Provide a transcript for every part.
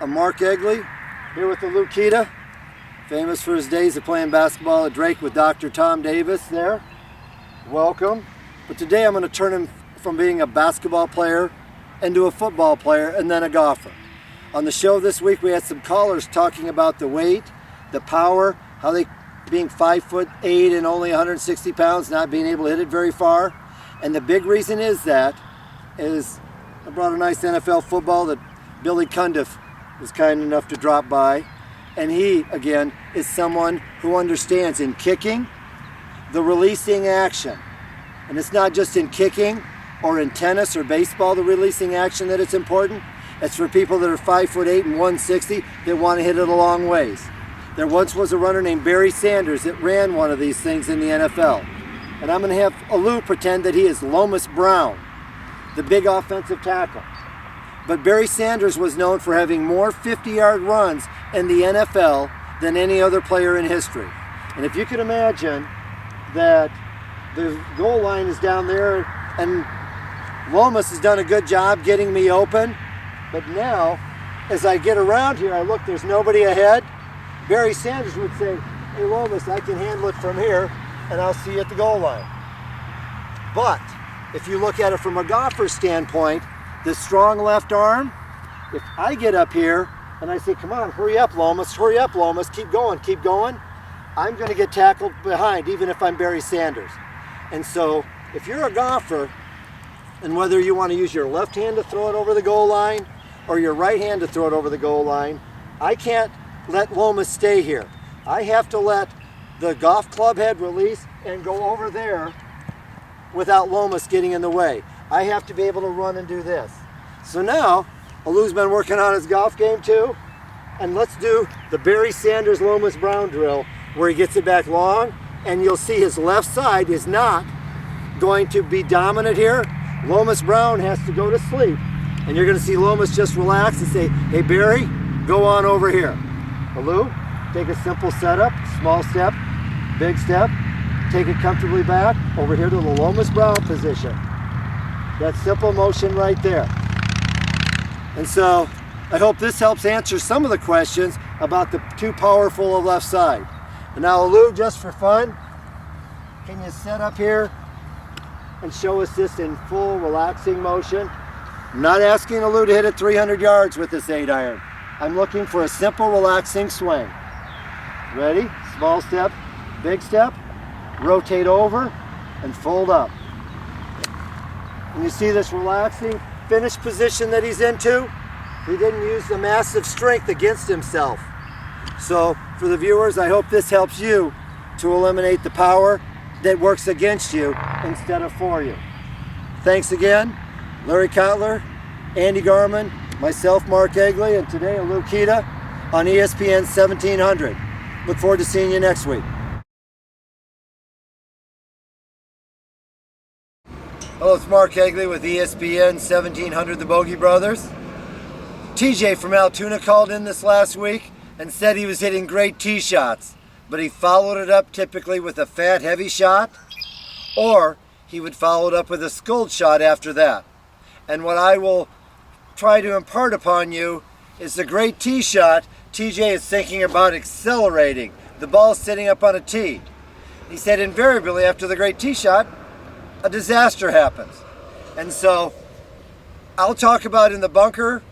I'm Mark Egly, here with the Lukita, famous for his days of playing basketball at Drake with Dr. Tom Davis there. Welcome. But today I'm going to turn him from being a basketball player into a football player and then a golfer. On the show this week we had some callers talking about the weight, the power, how they being 5'8" and only 160 pounds, not being able to hit it very far. And the big reason is I brought a nice NFL football that Billy Cundiff was kind enough to drop by. And he, again, is someone who understands in kicking, the releasing action. And it's not just in kicking or in tennis or baseball, the releasing action that it's important. It's for people that are 5'8" and 160 that want to hit it a long ways. There once was a runner named Barry Sanders that ran one of these things in the NFL. And I'm going to have Lou pretend that he is Lomas Brown, the big offensive tackle. But Barry Sanders was known for having more 50-yard runs in the NFL than any other player in history. And if you can imagine that the goal line is down there and Lomas has done a good job getting me open, but now as I get around here, I look, there's nobody ahead. Barry Sanders would say, hey Lomas, I can handle it from here and I'll see you at the goal line. But if you look at it from a golfer's standpoint, the strong left arm, if I get up here and I say, come on, hurry up Lomas, keep going, I'm going to get tackled behind even if I'm Barry Sanders. And so if you're a golfer, and whether you want to use your left hand to throw it over the goal line or your right hand to throw it over the goal line, I can't let Lomas stay here. I have to let the golf club head release and go over there without Lomas getting in the way. I have to be able to run and do this. So now, Alu's been working on his golf game too, and let's do the Barry Sanders Lomas Brown drill where he gets it back long, and you'll see his left side is not going to be dominant here. Lomas Brown has to go to sleep, and you're going to see Lomas just relax and say, hey Barry, go on over here. Alu, take a simple setup, small step, big step, take it comfortably back over here to the Lomas Brown position. That simple motion right there. And so I hope this helps answer some of the questions about the too powerful of left side. And now Alu, just for fun, can you set up here and show us this in full relaxing motion? I'm not asking Alu to hit it 300 yards with this 8-iron. I'm looking for a simple relaxing swing. Ready? Small step, big step, rotate over and fold up. And you see this relaxing finish position that he's into? He didn't use the massive strength against himself. So for the viewers, I hope this helps you to eliminate the power that works against you instead of for you. Thanks again, Larry Kotler, Andy Garman, myself, Mark Egly, and today a Lukita on ESPN 1700. Look forward to seeing you next week. Hello, it's Mark Egly with ESPN 1700, the Bogey Brothers. TJ from Altoona called in this last week and said he was hitting great tee shots, but he followed it up typically with a fat, heavy shot, or he would follow it up with a sculled shot after that. And what I will try to impart upon you is the great tee shot. TJ is thinking about accelerating. The ball's sitting up on a tee. He said invariably after the great tee shot, a disaster happens. And so I'll talk about in the bunker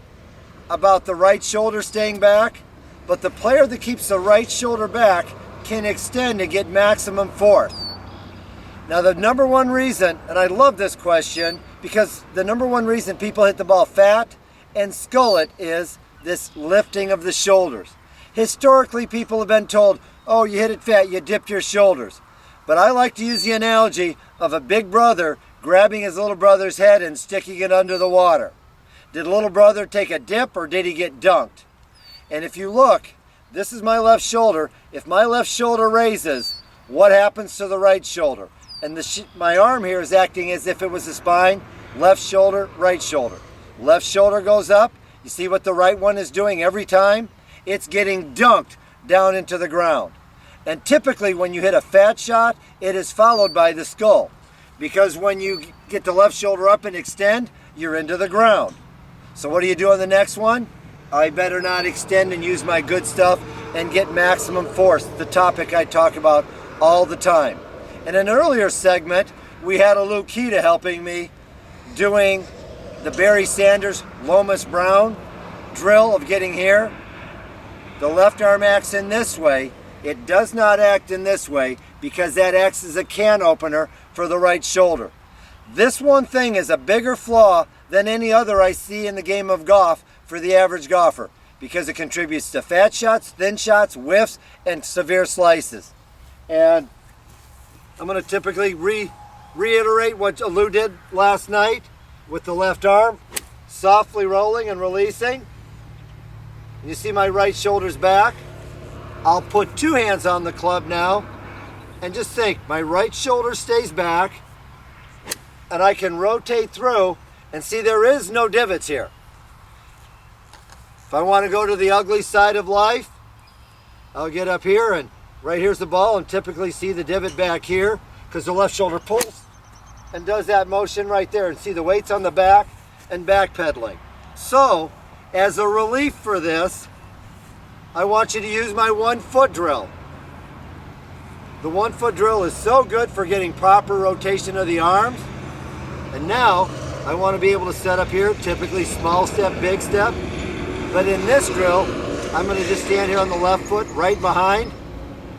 about the right shoulder staying back, but the player that keeps the right shoulder back can extend and get maximum force. Now the number one reason, and I love this question, because the number one reason people hit the ball fat and scull it is this lifting of the shoulders. Historically, people have been told, oh, you hit it fat, you dip your shoulders. But I like to use the analogy of a big brother grabbing his little brother's head and sticking it under the water. Did little brother take a dip or did he get dunked? And if you look, this is my left shoulder. If my left shoulder raises, what happens to the right shoulder? And my arm here is acting as if it was the spine. Left shoulder, right shoulder. Left shoulder goes up. You see what the right one is doing every time? It's getting dunked down into the ground. And typically when you hit a fat shot, it is followed by the skull. Because when you get the left shoulder up and extend, you're into the ground. So what do you do on the next one? I better not extend and use my good stuff and get maximum force, the topic I talk about all the time. In an earlier segment, we had a Lukita helping me doing the Barry Sanders, Lomas Brown drill of getting here. The left arm acts in this way. It does not act in this way because that acts as a can opener for the right shoulder. This one thing is a bigger flaw than any other I see in the game of golf for the average golfer because it contributes to fat shots, thin shots, whiffs, and severe slices. And I'm going to typically reiterate what Lou did last night with the left arm, softly rolling and releasing. You see my right shoulder's back. I'll put two hands on the club now and just think, my right shoulder stays back and I can rotate through and see there is no divots here. If I want to go to the ugly side of life, I'll get up here and right here's the ball and typically see the divot back here because the left shoulder pulls and does that motion right there and see the weights on the back and backpedaling. So, as a relief for this, I want you to use my 1 foot drill. The 1 foot drill is so good for getting proper rotation of the arms. And now I want to be able to set up here, typically small step, big step. But in this drill, I'm going to just stand here on the left foot, right behind,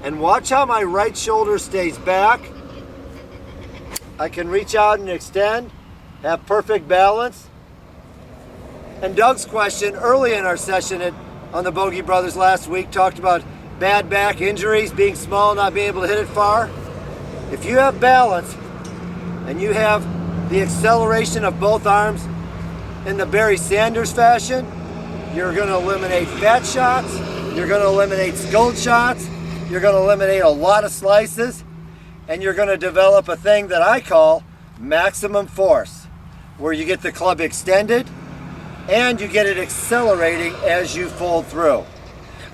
and watch how my right shoulder stays back. I can reach out and extend, have perfect balance. And Doug's question early in our session on the Bogey Brothers last week talked about bad back injuries, being small, not being able to hit it far. If you have balance and you have the acceleration of both arms in the Barry Sanders fashion, you're going to eliminate fat shots, you're going to eliminate skull shots, you're going to eliminate a lot of slices, and you're going to develop a thing that I call maximum force, where you get the club extended and you get it accelerating as you fold through.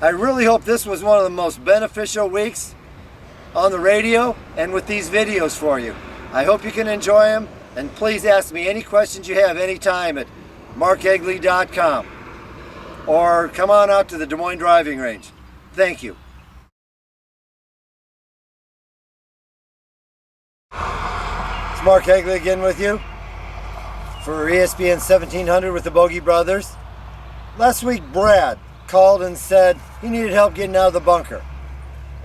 I really hope this was one of the most beneficial weeks on the radio and with these videos for you. I hope you can enjoy them, and please ask me any questions you have anytime at markegly.com or come on out to the Des Moines driving range. Thank you. It's Mark Egly again with you for ESPN 1700 with the Bogey Brothers. Last week, Brad called and said he needed help getting out of the bunker.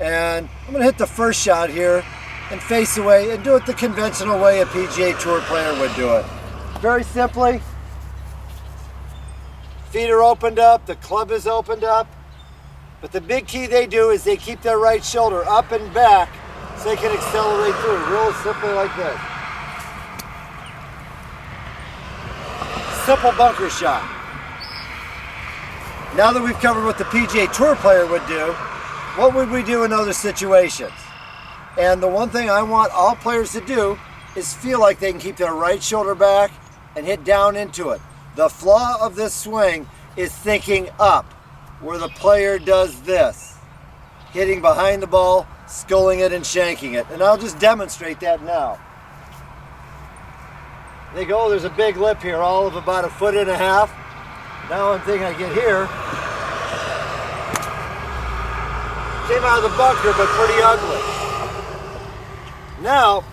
And I'm going to hit the first shot here and face away and do it the conventional way a PGA Tour player would do it. Very simply, feet are opened up, the club is opened up, but the big key they do is they keep their right shoulder up and back so they can accelerate through, real simply like this. Simple bunker shot. Now that we've covered what the PGA Tour player would do, what would we do in other situations? And the one thing I want all players to do is feel like they can keep their right shoulder back and hit down into it. The flaw of this swing is thinking up, where the player does this, hitting behind the ball, sculling it and shanking it. And I'll just demonstrate that now. They go, there's a big lip here, all of about 1.5 feet. Now I'm thinking I get here. Came out of the bunker, but pretty ugly. Now,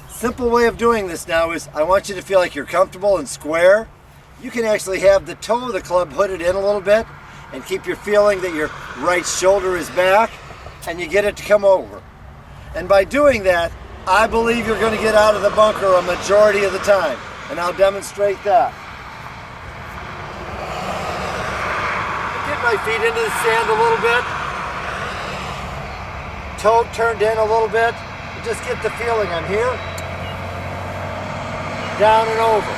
simple way of doing this now is I want you to feel like you're comfortable and square. You can actually have the toe of the club hooded in a little bit and keep your feeling that your right shoulder is back and you get it to come over. And by doing that, I believe you're going to get out of the bunker a majority of the time. And I'll demonstrate that. Get my feet into the sand a little bit. Toe turned in a little bit. Just get the feeling I'm here. Down and over.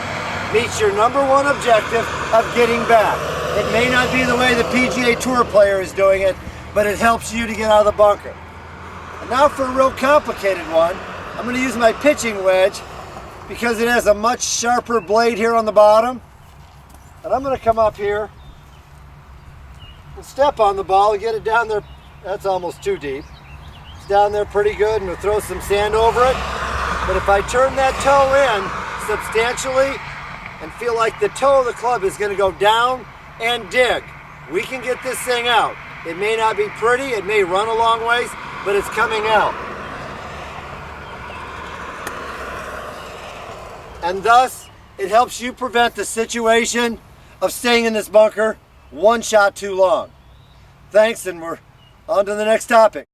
Meets your number one objective of getting back. It may not be the way the PGA Tour player is doing it, but it helps you to get out of the bunker. And now for a real complicated one, I'm going to use my pitching wedge because it has a much sharper blade here on the bottom. And I'm going to come up here and step on the ball and get it down there. That's almost too deep. It's down there pretty good, and we'll throw some sand over it. But if I turn that toe in substantially, and feel like the toe of the club is going to go down and dig, we can get this thing out. It may not be pretty, it may run a long ways, but it's coming out. And thus, it helps you prevent the situation of staying in this bunker one shot too long. Thanks, and we're on to the next topic.